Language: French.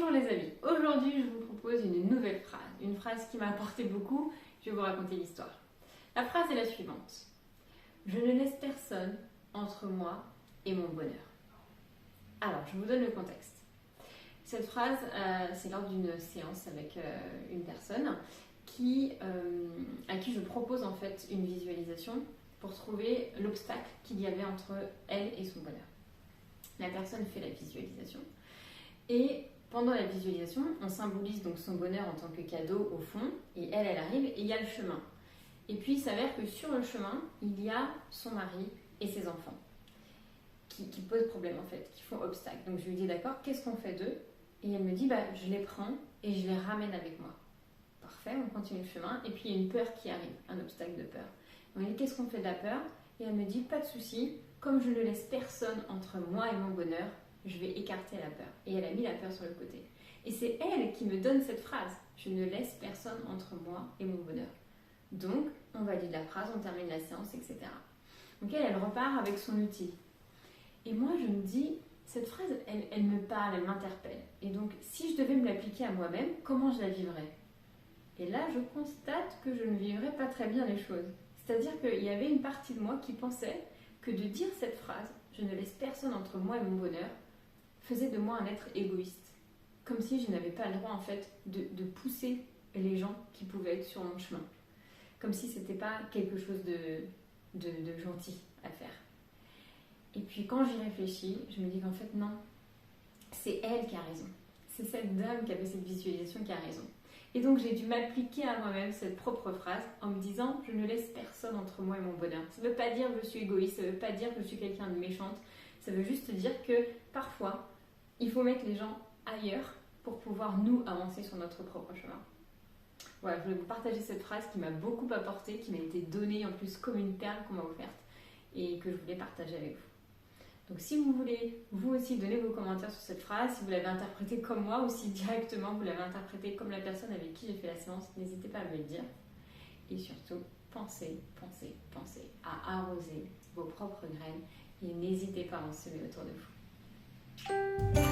Bonjour les amis, aujourd'hui je vous propose une nouvelle phrase, une phrase qui m'a apporté beaucoup, je vais vous raconter l'histoire. La phrase est la suivante: je ne laisse personne entre moi et mon bonheur. Alors, je vous donne le contexte. Cette phrase, c'est lors d'une séance avec une personne à qui je propose en fait une visualisation pour trouver l'obstacle qu'il y avait entre elle et son bonheur. La personne fait la visualisation et pendant la visualisation, on symbolise donc son bonheur en tant que cadeau au fond et elle arrive et il y a le chemin. Et puis il s'avère que sur le chemin, il y a son mari et ses enfants qui posent problème en fait, qui font obstacle. Donc je lui dis d'accord, qu'est-ce qu'on fait d'eux? Et elle me dit je les prends et je les ramène avec moi. Parfait, on continue le chemin et puis il y a une peur qui arrive, un obstacle de peur. On lui dit qu'est-ce qu'on fait de la peur? Et elle me dit pas de souci, comme je ne laisse personne entre moi et mon bonheur, je vais écarter la peur. Et elle a mis la peur sur le côté. Et c'est elle qui me donne cette phrase: je ne laisse personne entre moi et mon bonheur. Donc, on valide la phrase, on termine la séance, etc. Donc elle repart avec son outil. Et moi, je me dis, cette phrase, elle me parle, elle m'interpelle. Et donc, si je devais me l'appliquer à moi-même, comment je la vivrais? Et là, je constate que je ne vivrais pas très bien les choses. C'est-à-dire qu'il y avait une partie de moi qui pensait que de dire cette phrase, je ne laisse personne entre moi et mon bonheur, faisait de moi un être égoïste. Comme si je n'avais pas le droit en fait de pousser les gens qui pouvaient être sur mon chemin. Comme si c'était pas quelque chose de gentil à faire. Et puis quand j'y réfléchis, je me dis qu'en fait non, c'est elle qui a raison. C'est cette dame qui a fait cette visualisation qui a raison. Et donc j'ai dû m'appliquer à moi-même cette propre phrase en me disant: je ne laisse personne entre moi et mon bonheur. Ça ne veut pas dire que je suis égoïste, ça ne veut pas dire que je suis quelqu'un de méchante. Ça veut juste dire que parfois, il faut mettre les gens ailleurs pour pouvoir nous avancer sur notre propre chemin. Voilà, je voulais vous partager cette phrase qui m'a beaucoup apporté, qui m'a été donnée en plus comme une perle qu'on m'a offerte et que je voulais partager avec vous. Donc si vous voulez vous aussi donner vos commentaires sur cette phrase, si vous l'avez interprétée comme moi ou si directement vous l'avez interprétée comme la personne avec qui j'ai fait la séance, n'hésitez pas à me le dire. Et surtout, pensez à arroser vos propres graines et n'hésitez pas à en semer autour de vous.